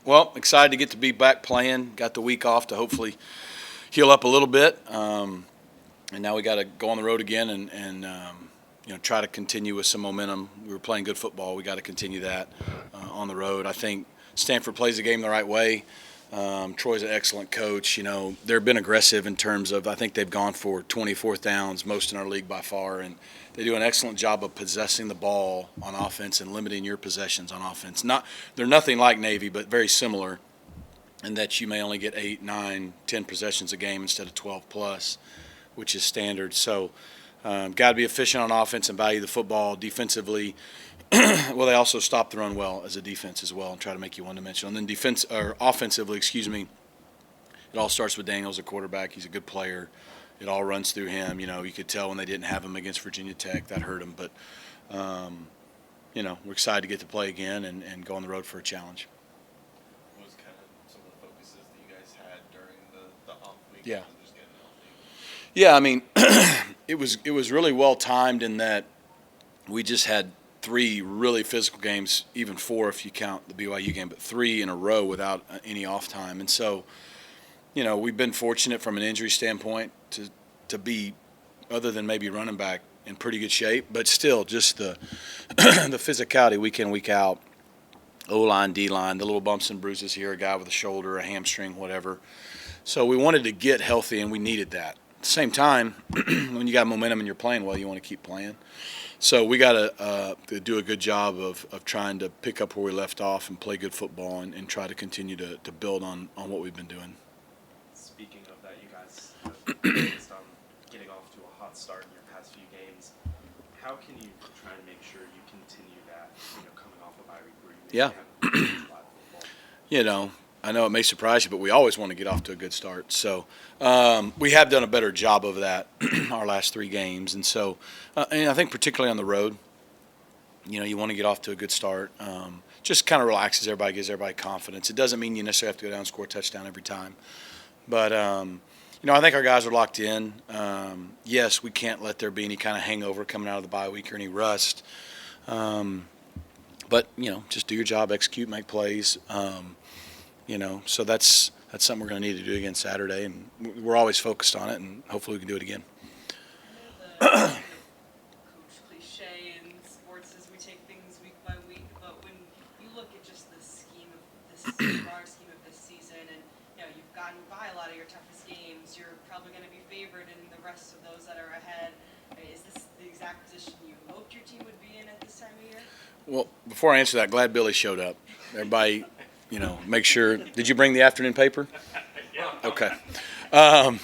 Well, excited to get to be back playing. Got the week off to hopefully heal up a little bit, and now we got to go on the road again and try to continue with some momentum. We were playing good football. We got to continue that on the road. I think Stanford plays the game the right way. Troy's an excellent coach. They've been aggressive in terms of I think they've gone for 24th downs, most in our league by far, and they do an excellent job of possessing the ball on offense and limiting your possessions on offense. They're nothing like Navy, but very similar in that you may only get 8, 9, 10 possessions a game instead of 12 plus, which is standard. So got to be efficient on offense and value the football defensively. Well, they also stop the run well as a defense as well and try to make you one-dimensional. And then offensively, it all starts with Daniels, a quarterback. He's a good player. It all runs through him. You could tell when they didn't have him against Virginia Tech. That hurt him. But, we're excited to get to play again and go on the road for a challenge. What was kind of some of the focuses that you guys had during the off week? Yeah. Just getting healthy? Yeah, I mean, it was really well timed in that we just had 3 really physical games, even 4 if you count the BYU game, but 3 in a row without any off time. And so, we've been fortunate from an injury standpoint to be, other than maybe running back, in pretty good shape, but still just the the physicality week in, week out, O-line, D-line, the little bumps and bruises here, a guy with a shoulder, a hamstring, whatever. So we wanted to get healthy, and we needed that. At the same time, when you got momentum and you're playing well, you want to keep playing. So we got to do a good job of trying to pick up where we left off and play good football and try to continue to build on what we've been doing. Speaking of that, you guys have focused on getting off to a hot start in your past few games. How can you try to make sure you continue that, coming off a bye week where you Yeah. have football? I know it may surprise you, but we always want to get off to a good start. So we have done a better job of that our last 3 games. And so and I think particularly on the road, you want to get off to a good start. Just kind of relaxes everybody, gives everybody confidence. It doesn't mean you necessarily have to go down and score a touchdown every time. But, I think our guys are locked in. Yes, we can't let there be any kind of hangover coming out of the bye week or any rust. But, just do your job, execute, make plays. So that's something we're going to need to do again Saturday, and we're always focused on it, and hopefully we can do it again. Coach cliche in sports is we take things week by week, but when you look at just the broader scheme of this season, and you've gotten by a lot of your toughest games, you're probably going to be favored in the rest of those that are ahead. Is this the exact position you hoped your team would be in at this time of year? Well, Before I answer that, glad Billy showed up. Everybody, make sure. Did you bring the afternoon paper? Yeah. Okay. I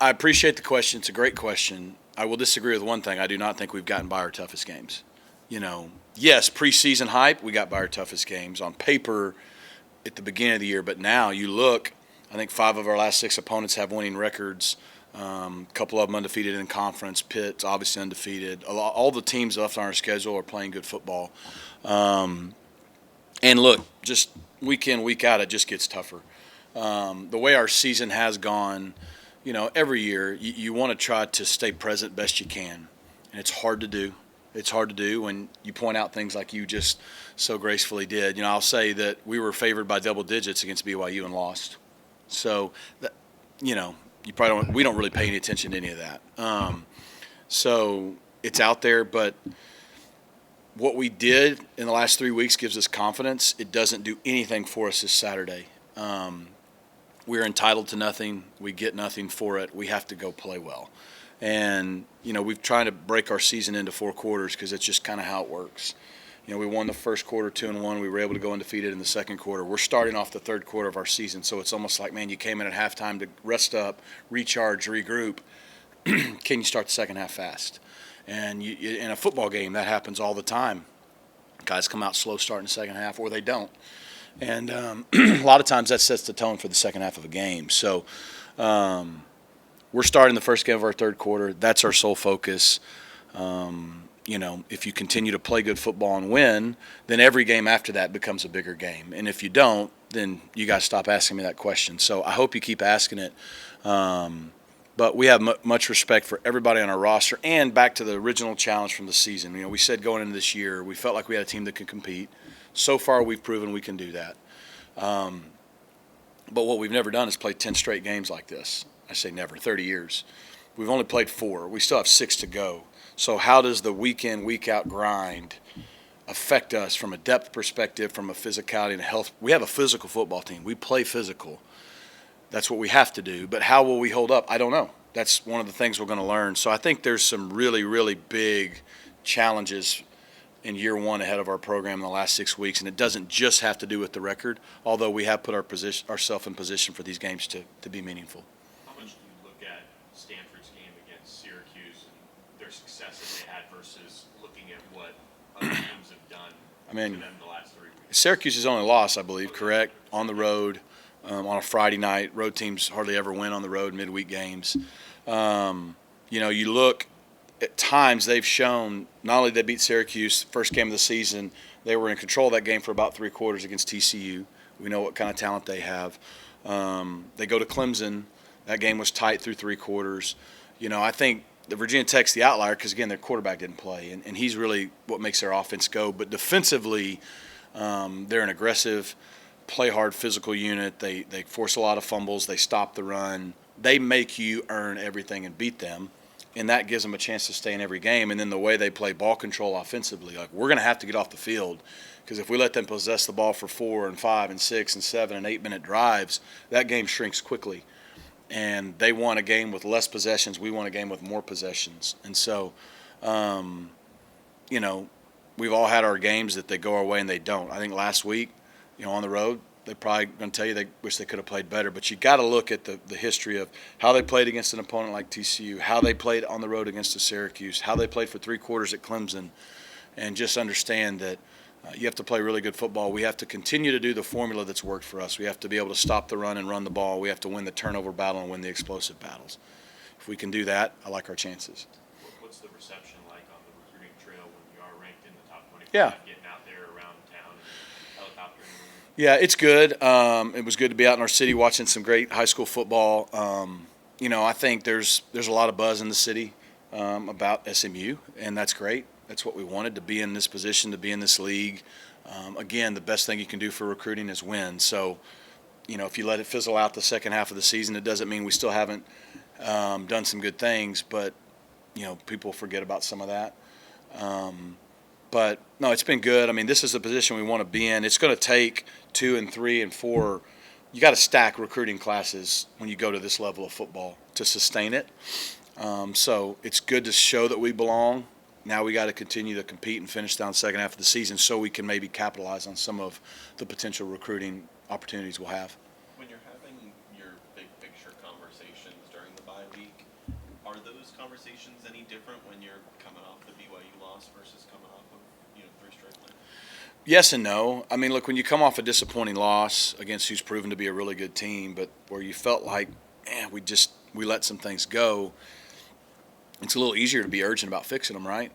appreciate the question. It's a great question. I will disagree with one thing. I do not think we've gotten by our toughest games. Yes, preseason hype, we got by our toughest games on paper at the beginning of the year. But now you look, I think 5 of our last 6 opponents have winning records. A couple of them undefeated in conference. Pitt's obviously undefeated. All the teams left on our schedule are playing good football. And look, just week in, week out, it just gets tougher. The way our season has gone, every year you want to try to stay present best you can. And it's hard to do. It's hard to do when you point out things like you just so gracefully did. I'll say that we were favored by double digits against BYU and lost. So, you probably we don't really pay any attention to any of that. So it's out there, but what we did in the last 3 weeks gives us confidence. It doesn't do anything for us this Saturday. We're entitled to nothing. We get nothing for it. We have to go play well. And, we've tried to break our season into 4 quarters because it's just kind of how it works. We won the first quarter 2-1. We were able to go undefeated in the second quarter. We're starting off the third quarter of our season, so it's almost like, man, you came in at halftime to rest up, recharge, regroup. Can you start the second half fast? And in a football game, that happens all the time. Guys come out slow starting the second half, or they don't. And a lot of times that sets the tone for the second half of a game. So we're starting the first game of our third quarter. That's our sole focus. If you continue to play good football and win, then every game after that becomes a bigger game. And if you don't, then you got to stop asking me that question. So I hope you keep asking it. But we have much respect for everybody on our roster. And back to the original challenge from the season. We said going into this year, we felt like we had a team that could compete. So far, we've proven we can do that. But what we've never done is play 10 straight games like this. I say never, 30 years. We've only played 4. We still have 6 to go. So how does the week in, week out grind affect us from a depth perspective, from a physicality and a health? We have a physical football team. We play physical. That's what we have to do. But how will we hold up? I don't know. That's one of the things we're going to learn. So I think there's some really, really big challenges in year one ahead of our program in the last 6 weeks, and it doesn't just have to do with the record, although we have put ourselves in position for these games to be meaningful. How much do you look at Stanford's game against Syracuse and their success that they had versus looking at what other teams have done to them the last 3 weeks? Syracuse's only loss, I believe, correct, on the road on a Friday night. Road teams hardly ever win on the road, midweek games. You look at times they've shown not only they beat Syracuse first game of the season, they were in control of that game for about 3 quarters against TCU. We know what kind of talent they have. They go to Clemson. That game was tight through 3 quarters. I think the Virginia Tech's the outlier because, again, their quarterback didn't play, and he's really what makes their offense go. But defensively, they're an aggressive, play-hard physical unit. They force a lot of fumbles. They stop the run. They make you earn everything and beat them. And that gives them a chance to stay in every game. And then the way they play ball control offensively, like we're going to have to get off the field because if we let them possess the ball for 4 and 5 and 6 and 7 and 8 minute drives, that game shrinks quickly. And they want a game with less possessions. We want a game with more possessions. And so, we've all had our games that they go our way and they don't. I think last week, on the road, they're probably going to tell you they wish they could have played better. But you got to look at the history of how they played against an opponent like TCU, how they played on the road against the Syracuse, how they played for 3 quarters at Clemson, and just understand that you have to play really good football. We have to continue to do the formula that's worked for us. We have to be able to stop the run and run the ball. We have to win the turnover battle and win the explosive battles. If we can do that, I like our chances. What's the reception like on the recruiting trail when you are ranked in the top 25, Yeah. getting out there around town and helicoptering? Yeah, it's good. It was good to be out in our city watching some great high school football. I think there's a lot of buzz in the city about SMU, and that's great. That's what we wanted, to be in this position, to be in this league. Again, the best thing you can do for recruiting is win. So, if you let it fizzle out the second half of the season, it doesn't mean we still haven't done some good things, but, people forget about some of that. But, no, it's been good. I mean, this is the position we want to be in. It's going to take 2 and 3 and 4. You got to stack recruiting classes when you go to this level of football to sustain it. So it's good to show that we belong. Now we got to continue to compete and finish down the second half of the season so we can maybe capitalize on some of the potential recruiting opportunities we'll have. When you're having your big picture conversations during the bye week, are those conversations any different when you're coming off the BYU loss versus coming off of 3 straight wins? Yes and no. I mean, look, when you come off a disappointing loss against who's proven to be a really good team, but where you felt like, we let some things go, it's a little easier to be urgent about fixing them, right?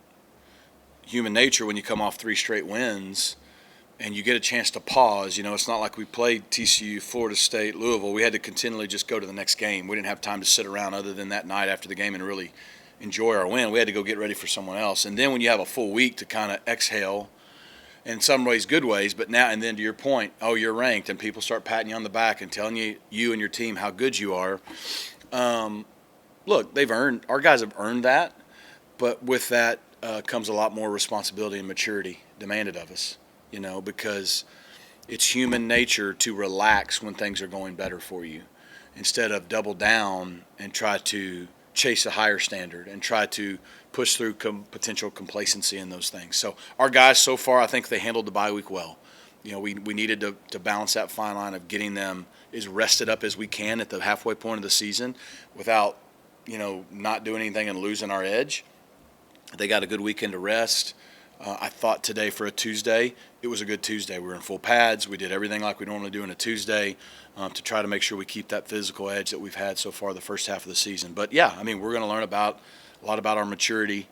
Human nature, when you come off 3 straight wins and you get a chance to pause, it's not like we played TCU, Florida State, Louisville. We had to continually just go to the next game. We didn't have time to sit around other than that night after the game and really enjoy our win. We had to go get ready for someone else. And then when you have a full week to kind of exhale, in some ways good ways, but now and then to your point, you're ranked, and people start patting you on the back and telling you and your team how good you are. Look, our guys have earned that, but with that comes a lot more responsibility and maturity demanded of us, because it's human nature to relax when things are going better for you instead of double down and try to chase a higher standard and try to push through potential complacency in those things. So our guys so far, I think they handled the bye week well. We needed to balance that fine line of getting them as rested up as we can at the halfway point of the season without not doing anything and losing our edge. They got a good weekend to rest. I thought today for a Tuesday, it was a good Tuesday. We were in full pads. We did everything like we normally do on a Tuesday to try to make sure we keep that physical edge that we've had so far the first half of the season. But, yeah, I mean, we're going to learn a lot about our maturity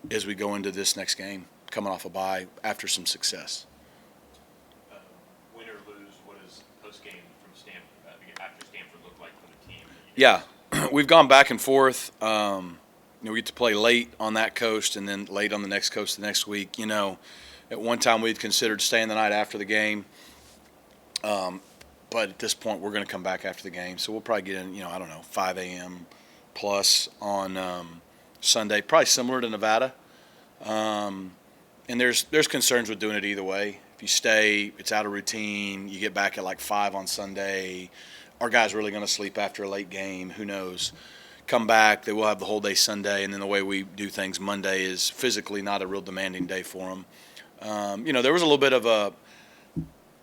as we go into this next game, coming off a bye after some success. Win or lose, what does post-game from Stanford, after Stanford look like for the team? Yeah, we've gone back and forth. We get to play late on that coast and then late on the next coast the next week. At one time, we'd considered staying the night after the game. But at this point, we're going to come back after the game. So we'll probably get in, 5 a.m. plus on Sunday, probably similar to Nevada. And there's concerns with doing it either way. If you stay, it's out of routine. You get back at like 5 on Sunday. Our guys really going to sleep after a late game? Who knows? Come back, they will have the whole day Sunday, and then the way we do things Monday is physically not a real demanding day for them. There was a little bit of a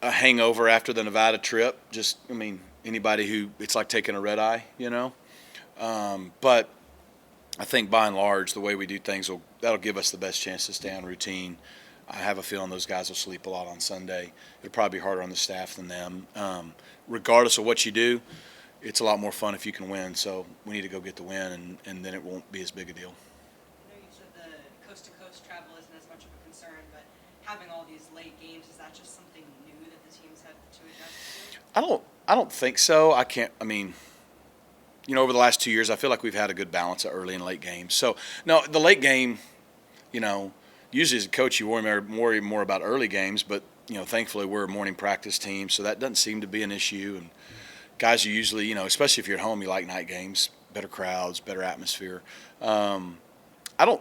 hangover after the Nevada trip. Anybody who, it's like taking a red eye, But I think by and large, the way we do things, that'll give us the best chance to stay on routine. I have a feeling those guys will sleep a lot on Sunday. It'll probably be harder on the staff than them. Regardless of what you do, it's a lot more fun if you can win. So we need to go get the win, and then it won't be as big a deal. I know you said the coast-to-coast travel isn't as much of a concern, but having all these late games, is that just something new that the teams have to adjust to? I don't think so. Over the last 2 years, I feel like we've had a good balance of early and late games. So, no, the late game, usually as a coach you worry more about early games, but, thankfully we're a morning practice team, so that doesn't seem to be an issue. And guys are usually, especially if you're at home, you like night games, better crowds, better atmosphere. I don't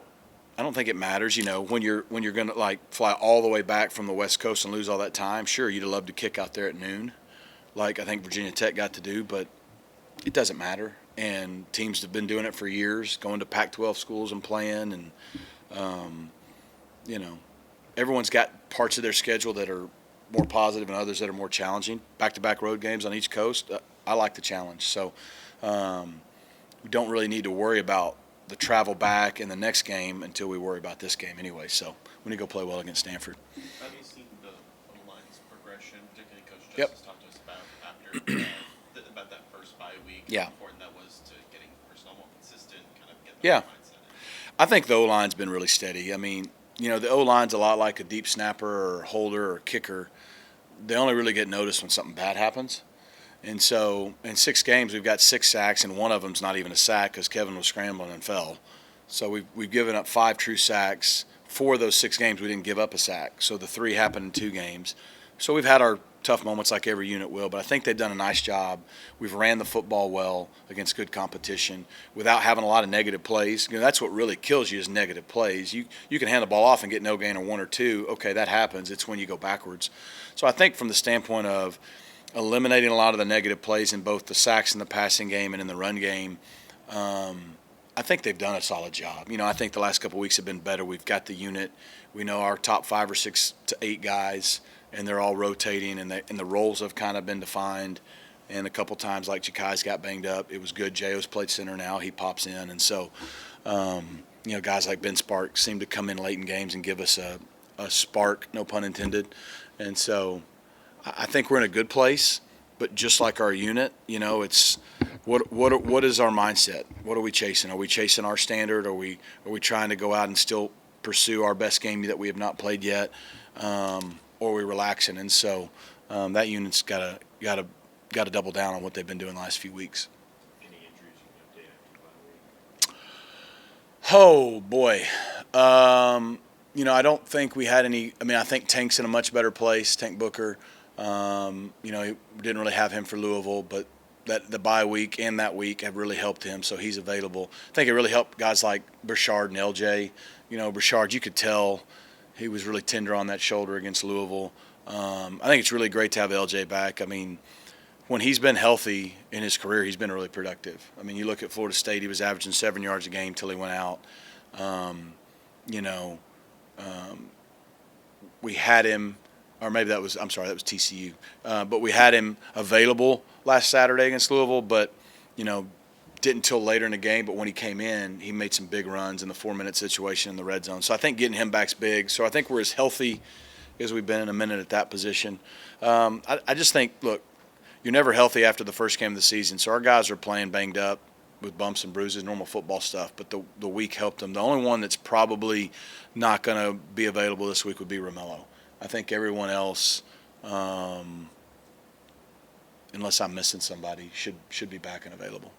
think it matters, when you're going to fly all the way back from the West Coast and lose all that time. Sure, you'd love to kick out there at noon, like I think Virginia Tech got to do, but it doesn't matter. And teams have been doing it for years, going to Pac-12 schools and playing, and everyone's got parts of their schedule that are more positive and others that are more challenging. Back-to-back road games on each coast. I like the challenge, so we don't really need to worry about the travel back in the next game until we worry about this game anyway. So we need to go play well against Stanford. Have you seen the line's progression, particularly Coach Yep. Justice talked to us about after about that first bye week? Yeah. How important that was to getting personnel more consistent, kind of get Yeah. the mindset in. I think the O-line's been really steady. The O-line's a lot like a deep snapper or holder or kicker. They only really get noticed when something bad happens. And so in 6 games, we've got 6 sacks, and one of them's not even a sack because Kevin was scrambling and fell. So we've given up 5 true sacks. 4 of those 6 games, we didn't give up a sack. So the 3 happened in 2 games. So we've had our tough moments like every unit will, but I think they've done a nice job. We've ran the football well against good competition without having a lot of negative plays. That's what really kills you is negative plays. You can hand the ball off and get no gain or 1 or 2. Okay, that happens. It's when you go backwards. So I think from the standpoint of eliminating a lot of the negative plays in both the sacks in the passing game and in the run game, I think they've done a solid job. I think the last couple of weeks have been better. We've got the unit. We know our top 5 or 6 to 8 guys, and they're all rotating, and the roles have kind of been defined. And a couple times, like Jakai's got banged up, it was good. J.O.'s played center now. He pops in. And so, guys like Ben Sparks seem to come in late in games and give us a spark, no pun intended. And so I think we're in a good place. But just like our unit, it's what is our mindset? What are we chasing? Are we chasing our standard? Are we trying to go out and still pursue our best game that we have not played yet? Or are we relaxing? And so that unit's got to double down on what they've been doing the last few weeks. Any injuries you can update after Oh boy, I don't think we had any. I think Tank's in a much better place. Tank Booker. We didn't really have him for Louisville, but the bye week and that week have really helped him, so he's available. I think it really helped guys like Burchard and LJ. Burchard, you could tell he was really tender on that shoulder against Louisville. I think it's really great to have LJ back. When he's been healthy in his career, he's been really productive. You look at Florida State, he was averaging 7 yards a game till he went out. We had him. Or maybe that was TCU. But we had him available last Saturday against Louisville, but, didn't until later in the game. But when he came in, he made some big runs in the 4-minute situation in the red zone. So I think getting him back's big. So I think we're as healthy as we've been in a minute at that position. I just think, look, you're never healthy after the first game of the season. So our guys are playing banged up with bumps and bruises, normal football stuff. But the week helped them. The only one that's probably not going to be available this week would be Romello. I think everyone else, unless I'm missing somebody, should be back and available.